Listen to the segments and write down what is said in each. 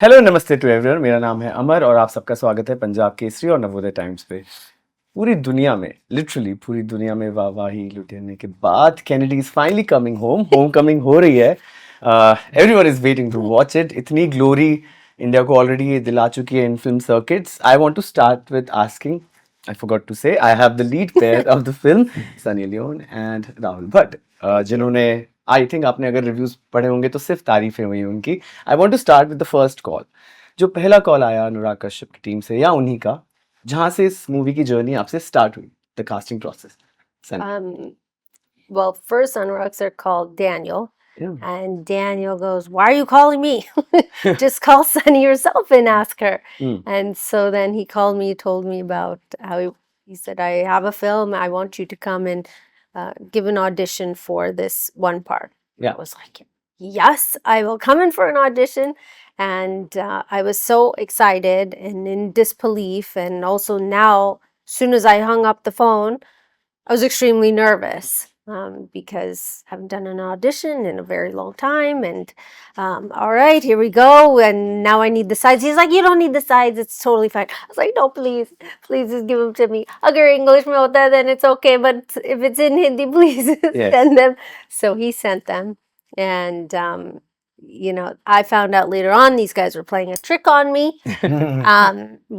Hello नमस्ते to everyone. मेरा नाम है अमर और आप सबका स्वागत है पंजाब केसरी और नवोदय टाइम्स पे। पूरी दुनिया में, लिटरली पूरी दुनिया में वाहवाही लुटाने के बाद Kennedy is finally coming home coming हो रही है। Everyone is waiting to watch it. इतनी ग्लोरी इंडिया को ऑलरेडी दिला चुकी है in film circuits. I want to start with asking, I forgot to say, I have the lead pair of the film, Sunny Leone and Rahul Bhatt, जिन्होंने I think आपने अगर reviews पढ़े होंगे तो सिर्फ तारीफें हुई उनकी। I want to start with the first call. जो पहला कॉल आया अनुराग कश्यप की टीम से या उन्हीं का, जहां से इस मूवी की जर्नी आपसे स्टार्ट हुई, the casting process. Well, first Anurag sir called Daniel, Yeah. and Daniel goes, "Why are you calling me? Just call Sunny yourself and ask her." Mm. And so then he called me, told me about how he said, "I have a film. I want you to come and give an audition for this one part." Yeah. I was like, "Yes, I will come in for an audition." And I was so excited and in disbelief, and also now, as soon as I hung up the phone, I was extremely nervous because I haven't done an audition in a very long time. And all right, here we go. And now I need the sides. He's like, "You don't need the sides. It's totally fine." I was like, "No, please, please just give them to me. Agar English mein hota hai, then it's okay. But if it's in Hindi, please Yes. send them." So he sent them. And, I found out later on these guys were playing a trick on me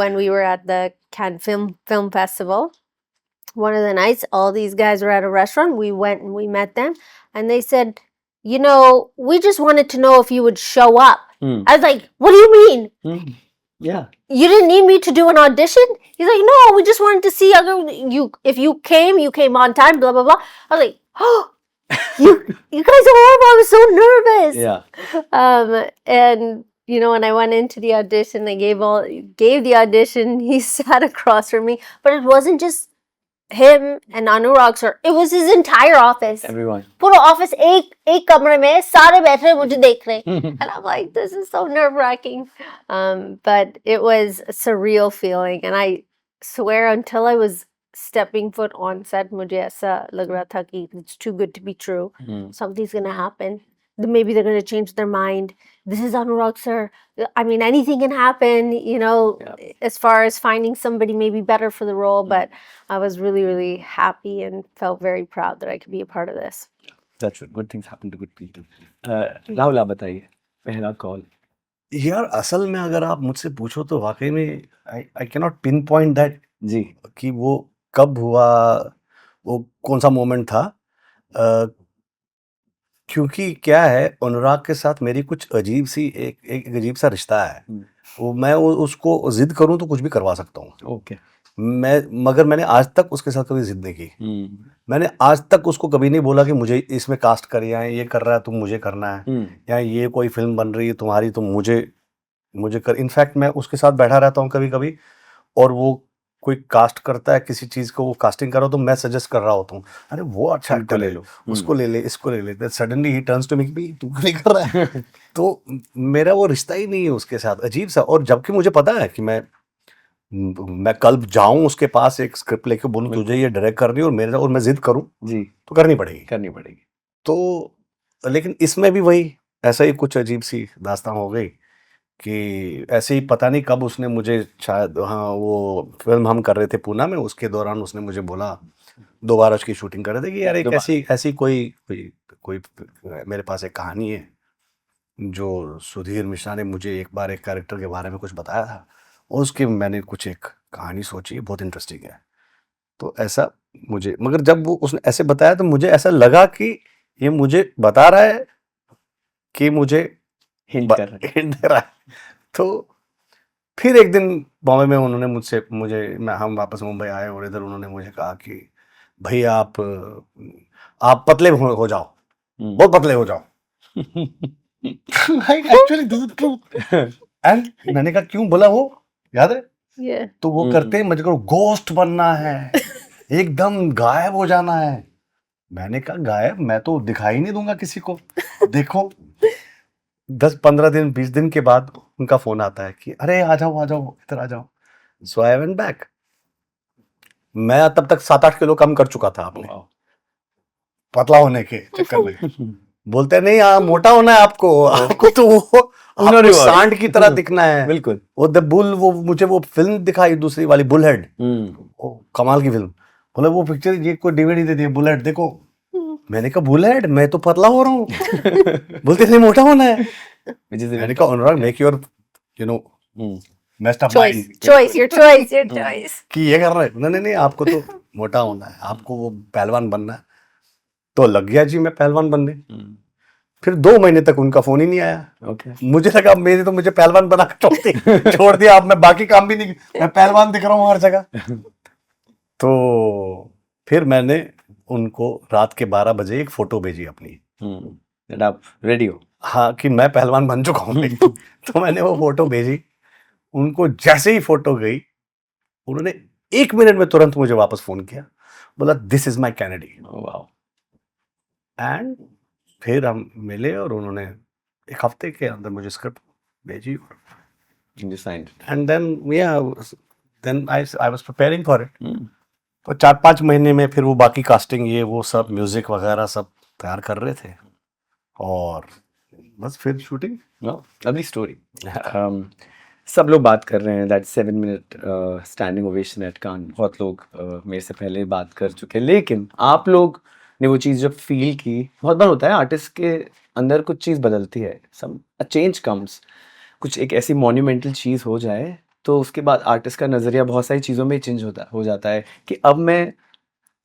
when we were at the Cannes Film Festival. One of the nights, all these guys were at a restaurant. We went and we met them, and they said, "We just wanted to know if you would show up." Mm. I was like, "What do you mean? Mm. Yeah. You didn't need me to do an audition?" He's like, "No, we just wanted to see if you came on time, blah, blah, blah." I was like, "Oh, you guys are horrible." I was so nervous. Yeah. And when I went into the audition, I gave the audition. He sat across from me, but it wasn't just him and Anurag sir. It was his entire office. Everyone. पूरा office एक कमरे में सारे बैठे मुझे देख रहे हैं. And I'm like, this is so nerve-wracking. But it was a surreal feeling, and I swear until I was stepping foot on set, मुझे ऐसा लग रहा था कि it's too good to be true. Something's gonna happen. Maybe they're gonna change their mind. This is Anurag sir. I mean, anything can happen, as far as finding somebody maybe better for the role. But I was really, really happy and felt very proud that I could be a part of this. That's good. Good things happen to good people. Rahul आप बताइए, पहला call. यार असल में अगर आप मुझसे पूछो तो वाकई में I can not pinpoint that जी। कि वो कब हुआ, वो कौन सा मोमेंट था। क्योंकि क्या है, अनुराग के साथ मेरी कुछ अजीब सी एक अजीब सा रिश्ता है। वो मैं उसको जिद करूं तो कुछ भी करवा सकता हूँ। ओके। मगर मैंने आज तक उसके साथ कभी जिद नहीं की। मैंने आज तक उसको कभी नहीं बोला कि मुझे इसमें कास्ट कर, या ये कर रहा है तुम मुझे करना है, या ये कोई फिल्म बन रही है तुम्हारी तुम मुझे कर। इनफैक्ट मैं उसके साथ बैठा रहता हूँ कभी कभी, और वो कोई कास्ट करता है किसी चीज को, वो कास्टिंग कर रहा हो तो मैं सजेस्ट कर रहा होता हूँ, अरे वो अच्छा एक्टर ले लो, उसको ले ले, इसको ले ले। सडनली ही टर्न्स टू मी, भी तू नहीं कर रहा है। तो मेरा वो रिश्ता ही नहीं है उसके साथ, अजीब सा। और जबकि मुझे पता है कि मैं कल जाऊं उसके पास, एक स्क्रिप्ट लेके बोलूं तुझे ये डायरेक्ट करनी है, और मैं जिद करूं जी, तो करनी पड़ेगी। तो लेकिन इसमें भी वही ऐसा ही कुछ अजीब सी दास्तां हो गई कि ऐसे ही पता नहीं कब उसने मुझे, शायद हाँ वो फिल्म हम कर रहे थे पूना में, उसके दौरान उसने मुझे बोला, दोबारा उसकी शूटिंग कर रहे थे, कि यार एक ऐसी कोई मेरे पास एक कहानी है जो सुधीर मिश्रा ने मुझे एक बार एक कैरेक्टर के बारे में कुछ बताया था, और उसकी मैंने कुछ एक कहानी सोची, बहुत इंटरेस्टिंग है। तो ऐसा मुझे, मगर जब वो उसने ऐसे बताया तो मुझे ऐसा लगा कि ये मुझे बता रहा है कि मुझे हिंट दे रहा है। तो फिर एक दिन बॉम्बे में उन्होंने हम वापस मुंबई आए, और इधर उन्होंने मुझे कहा कि भैया आप पतले हो जाओ, बहुत पतले हो जाओ। Actually this is truth. And मैंने कहा क्यों, बोला वो याद है? Yeah. तो वो करते हैं, मुझे कहो गोस्ट बनना है, एकदम गायब हो जाना है। मैंने कहा गायब मैं तो दिखाई नहीं दूंगा किसी को। देखो 10-15 दिन 20 दिन के बाद उनका फोन आता है कि अरे आ जाओ इधर आ जाओ। सो आई वेंट बैक। मैं तब तक 7-8 किलो कम कर चुका था अपने पतला होने के चक्कर में। बोलते नहीं मोटा होना है आपको तो वो उन्होंने आपको reward. सांड की तरह दिखना है। बिल्कुल। वो द बुल, वो मुझे वो फिल्म दिखाई दूसरी वाली बुलहेड, वो कमाल की फिल्म। बोले वो पिक्चर, ये कोई डीवीडी दे दिया, बुलहेड देखो। मैंने कहा बुलहेड, मैं तो पतला हो रहा हूँ। बोलते नहीं, मोटा होना है। Which is मैंने कहा Anurag, make your messed up choice, mind choice, your choice, your choice. कि ये कर रहे हैं। नहीं नहीं, आपको तो मोटा होना है, आपको वो पहलवान बनना है। तो लग गया जी मैं पहलवान बनने। फिर 2 महीने तक उनका फोन ही नहीं आया। ओके। मुझे लगा मुझे पहलवान बना के छोड़ दिया। अब मैं बाकी काम भी नहीं, मैं पहलवान दिख रहा हूँ हर जगह। तो फिर मैंने उनको रात के 12 बजे एक फोटो भेजी अपनी, that आप रेडी हो। हाँ, कि मैं पहलवान बन चुका हूँ। तो मैंने वो फोटो भेजी उनको। जैसे ही फोटो गई, उन्होंने 1 मिनट में तुरंत मुझे वापस फोन किया, बोला this is my Kennedy. Wow. And फिर हम मिले और उन्होंने 1 हफ्ते के अंदर मुझे स्क्रिप्ट भेजी। You signed. And then I was preparing for it. तो 4-5 महीने में फिर वो बाकी कास्टिंग, ये वो सब म्यूजिक वगैरह सब तैयार कर रहे थे, और बस फिर शूटिंग। Lovely story. सब लोग बात कर रहे हैं that 7 minute standing ovation at Cannes. बहुत लोग मेरे से पहले बात कर चुके हैं, लेकिन आप लोग ने वो चीज़ जब फील की, बहुत बार होता है आर्टिस्ट के अंदर कुछ चीज़ बदलती है, सम अ चेंज कम्स, कुछ एक ऐसी मॉन्यूमेंटल चीज़ हो जाए तो उसके बाद आर्टिस्ट का नज़रिया बहुत सारी चीज़ों में चेंज हो जाता है कि अब मैं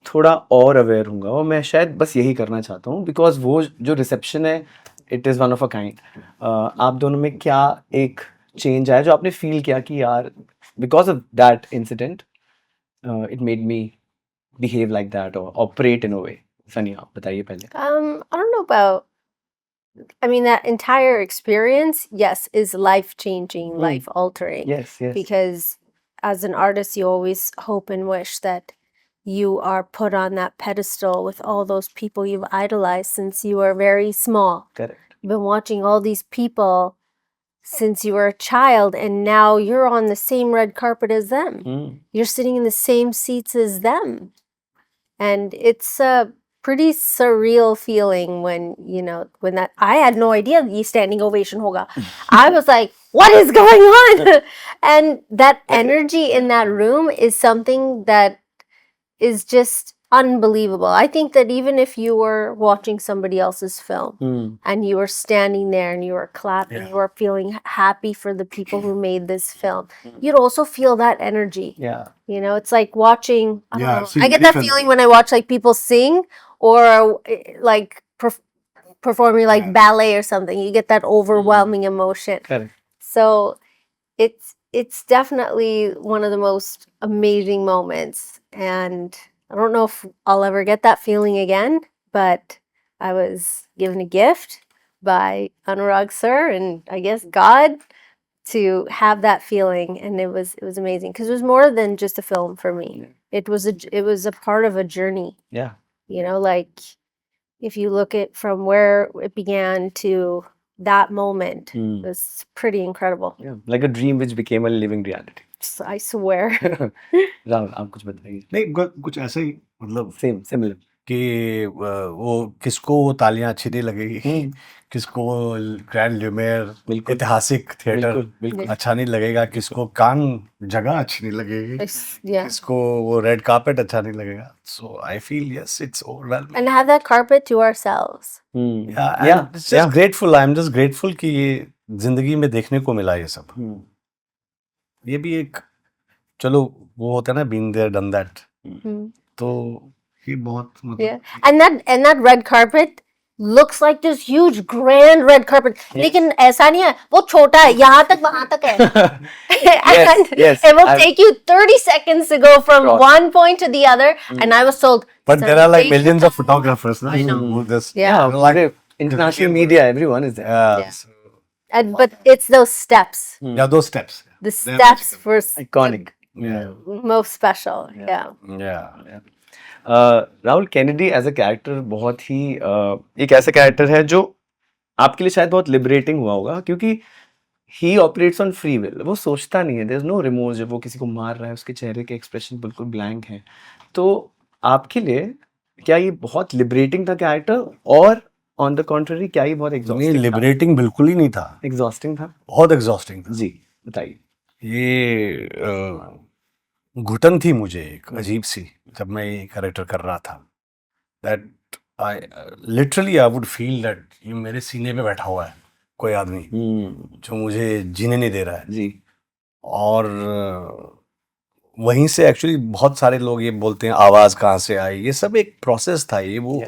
थोड़ा और अवेयर हूँगा और मैं शायद बस यही करना चाहता हूँ, बिकॉज वो जो रिसेप्शन है it is one of a kind. आप दोनों में क्या एक चेंज आया जो आपने फील किया कि यार because of that incident it made me behave like that और ऑपरेट इन अ वे? सनी, आप बताइए पहले। I don't know about. I mean, that entire experience, yes, is life changing, life altering. Yes, yes. Because as an artist, you always hope and wish that you are put on that pedestal with all those people you've idolized since you were very small. Correct. You've been watching all these people since you were a child, and now you're on the same red carpet as them. You're sitting in the same seats as them. And it's a pretty surreal feeling when, when that, I had no idea the standing ovation hoga. I was like, what is going on? And that energy in that room is something that is just unbelievable. I think that even if you were watching somebody else's film and you were standing there and you were clapping, you were feeling happy for the people who made this film, you'd also feel that energy. Yeah. It's like watching, I don't Yeah, know. see, I get that different. feeling when I watch like people sing or like performing like ballet or something. You get that overwhelming emotion. Correct. So it's definitely one of the most amazing moments, and I don't know if I'll ever get that feeling again, but I was given a gift by Anurag sir and I guess God to have that feeling, and it was amazing because it was more than just a film for me. It was a part of a journey. Yeah. Like if you look at from where it began to that moment, it was pretty incredible. Yeah. Like a dream which became a living reality. I swear. Rahul, आप कुछ बताइए। नहीं, कुछ ऐसे ही, मतलब same similar कि वो किसको वो तालियां अच्छी नहीं लगेगी, किसको ग्रैंड ल्यूमियर बिल्कुल। ऐतिहासिक थिएटर बिल्कुल। अच्छा नहीं लगेगा, किसको कान जगह अच्छी नहीं लगेगी, Yeah. किसको वो रेड कार्पेट अच्छा नहीं लगेगा. So I feel yes, it's overwhelming. And have that carpet to ourselves. Yeah, just grateful. I'm just grateful कि ये जिंदगी में देखने को मिला ये सब. ये भी एक, चलो वो होता है ना, बीइंग देयर डन दैट. तो ये बहुत Yeah. And that red carpet looks like this huge grand red carpet. लेकिन ऐसा नहीं है, वो छोटा है, यहाँ तक वहाँ तक है. And yes, it will take you 30 seconds to go from one point to the other. And I was told, But there are like millions of photographers, na? I know. Who just, Yeah. like international media, everyone is there. Yeah. But it's those steps. Yeah, those steps. The steps were Iconic. most special. Yeah. Yeah. Rahul Kennedy as a character बहुत ही एक ऐसा character है जो आपके लिए शायद बहुत लिबरेटिंग हुआ होगा, क्योंकि ही ऑपरेट्स ऑन फ्री विल. वो सोचता नहीं है, देयर इज नो रिमोर्स. जब वो किसी को मार रहा है उसके चेहरे के एक्सप्रेशन बिल्कुल ब्लैंक हैं. तो आपके लिए क्या ये बहुत लिबरेटिंग था कैरेक्टर, और ऑन द कॉन्ट्ररी क्या ये बहुत नहीं, एग्जॉस्टिंग लिबरेटिंग बिल्कुल ही नहीं था, एग्जॉस्टिंग था? बहुत एग्जॉस्टिंग था। जी, बताइए। ये घुटन थी मुझे एक अजीब सी, जब मैं ये कैरेक्टर कर रहा था, that I literally I would feel that ये मेरे सीने पे बैठा हुआ है कोई आदमी जो मुझे जीने नहीं दे रहा है। जी। और वहीं से एक्चुअली बहुत सारे लोग ये बोलते हैं आवाज कहाँ से आई, ये सब एक प्रोसेस था। ये वो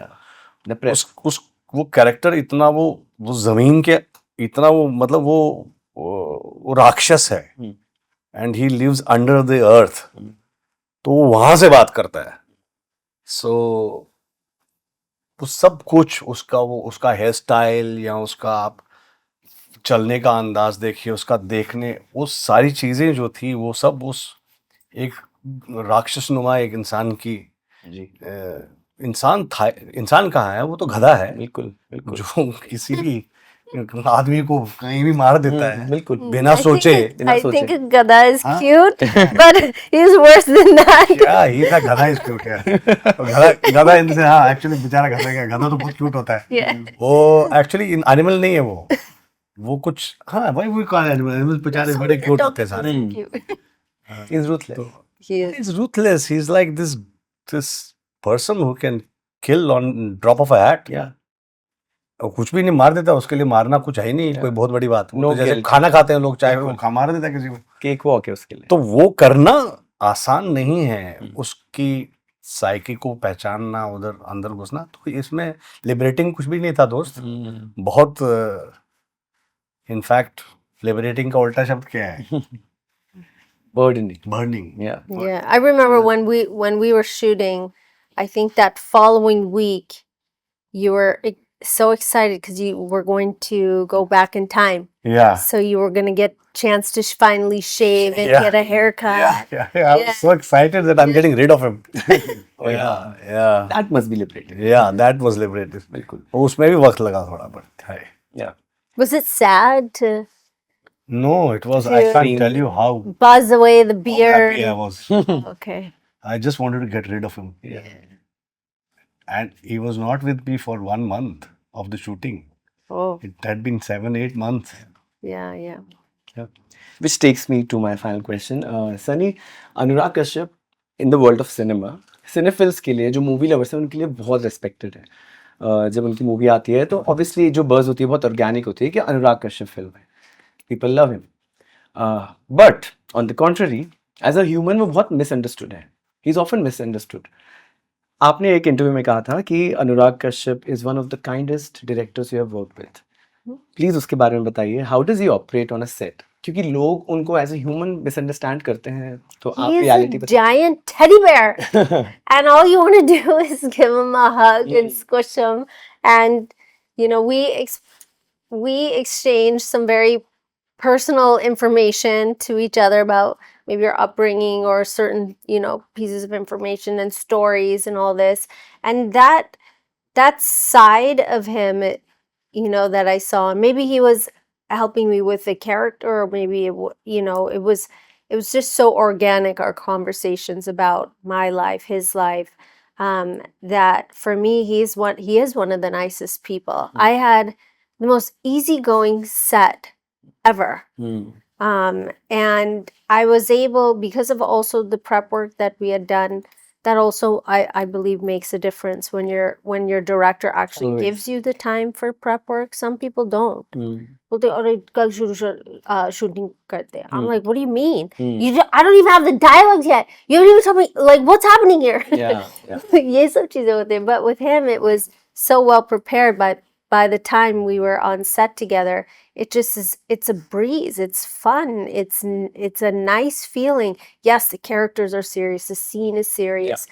द प्रेस। उस वो कैरेक्टर इतना वो जमीन के इतना वो मतलब वो राक्षस है, and he lives under the earth, तो वो वहां से बात करता है। सो वो सब कुछ उसका हेयर स्टाइल या उसका आप चलने का अंदाज देखिए, उसका देखने, वो सारी चीजें जो थी वो सब उस एक राक्षस नुमा एक इंसान की जी, इंसान था। इंसान कहाँ है, वो तो गधा है बिल्कुल बिल्कुल। जो किसी भी आदमी को कहीं भी मार देता है बिल्कुल। बिना सोचे। I सोचे। think a gada is Huh? cute, but he's worse than that. क्या ही था, गधा इस क्यूट है। तो गधा इनसे, हाँ एक्चुअली बेचारा गधा तो बहुत क्यूट होता है। Yeah. वो एक्चुअली एनिमल नहीं है, वो कुछ, हाँ भाई वो कौन एनिमल बेचारे बड़े क्यूट होते हैं सारे। Cute. He's ruthless. He is. He's ruthless. He's like this person who can kill on drop of a hat. Yeah. और कुछ भी नहीं, मार देता, उसके लिए मारना कुछ है ही नहीं कोई बहुत बड़ी बात। No तो जैसे guilt. खाना खाते हैं लोग, चाहे वो मार देता है किसी को, केक वॉक है उसके लिए। तो वो करना आसान नहीं है। उसकी साइकी को पहचानना, उधर अंदर घुसना, तो इसमें लिबरेटिंग कुछ भी नहीं था दोस्त। बहुत इनफैक्ट लिबरेटिंग का उल्टा शब्द क्या है? Burdening. Burning. Yeah, I remember when we were shooting. I think that following week, you were so excited because you were going to go back in time. Yeah. So you were going to get chance to finally shave and Yeah. get a haircut. Yeah. I was so excited that I'm getting rid of him. Yeah. That must be liberating. Yeah, that was liberating. बिल्कुल। उसमें भी वक्त लगा थोड़ा, but hey. Yeah. Was it sad to No, it was, I can't tell you how buzz away the beard? happy I was. Okay. I just wanted to get rid of him. Yeah. And he was not with me for 1 month of the shooting. Oh, It had been 7-8 months. yeah. Yeah. Which takes me to my final question. Sunny, Anurag Kashyap in the world of cinema, cinephils के लिए, जो movie lovers हैं उनके लिए बहुत respected है। जब उनकी मूवी आती है तो ऑब्वियसली जो बज़ होती है बहुत ऑर्गेनिक होती है कि अनुराग कश्यप फिल्म है, people love him. But on the contrary as a human वो बहुत मिसअंडरस्टूड है, ही इज ऑफन मिसअंडरस्टूड। आपने एक इंटरव्यू में कहा था कि Anurag Kashyap is one of the kindest directors you have worked with. Please उसके बारे में बताइए, how does he operate on a set? क्योंकि लोग उनको एज अ ह्यूमन मिसअंडरस्टैंड करते हैं, तो आप He is reality a giant teddy bear, and all you want to do is give him a hug and squish him. And we exchange some very personal information to each other about maybe your upbringing or certain pieces of information and stories and all this. And that side of him, that I saw, and maybe he was helping me with the character, or maybe it was just so organic, our conversations about my life, his life, that for me he is one of the nicest people. I had the most easygoing set ever. And I was able, because of also the prep work that we had done, that also I believe makes a difference when your director actually Always. gives you the time for prep work. Some people don't. बोलते अरे कल shooting करते हैं. I'm like, what do you mean? I don't even have the dialogue yet. You don't even tell me like what's happening here. yeah. ये सब चीजें होते हैं. But with him, it was so well prepared. By the time we were on set together, it just is. It's a breeze. It's fun. It's a nice feeling. Yes, the characters are serious. The scene is serious.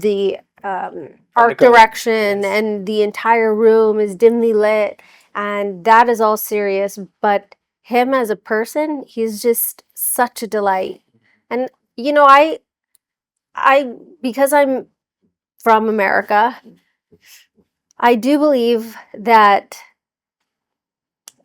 The art direction and the entire room is dimly lit, and that is all serious. But him as a person, he's just such a delight. And I because I'm from America, I do believe that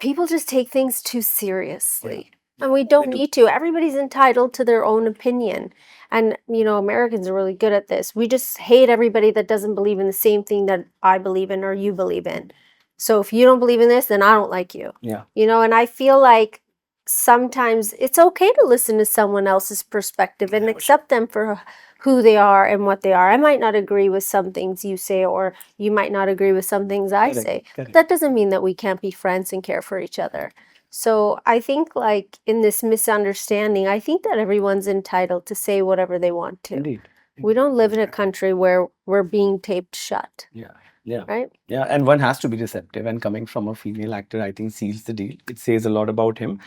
people just take things too seriously. And we don't need to. Everybody's entitled to their own opinion. And, Americans are really good at this. We just hate everybody that doesn't believe in the same thing that I believe in or you believe in. So if you don't believe in this, then I don't like you. Yeah. You know, and I feel like sometimes it's okay to listen to someone else's perspective and accept them for who they are and what they are. I might not agree with some things you say, or you might not agree with some things I Correct, say. correct. That doesn't mean that we can't be friends and care for each other. So I think, like, in this misunderstanding, I think that everyone's entitled to say whatever they want to. Indeed. We don't live in a country where we're being taped shut, Yeah. Yeah. right? Yeah, and one has to be receptive, and coming from a female actor, I think seals the deal. It says a lot about him.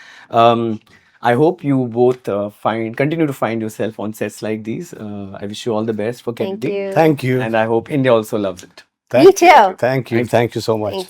I hope you both continue to find yourself on sets like these. I wish you all the best for Thank Kennedy, you. Thank you. and I hope India also loves it. Thank too. Thank you. Thanks. Thank you so much. Thanks.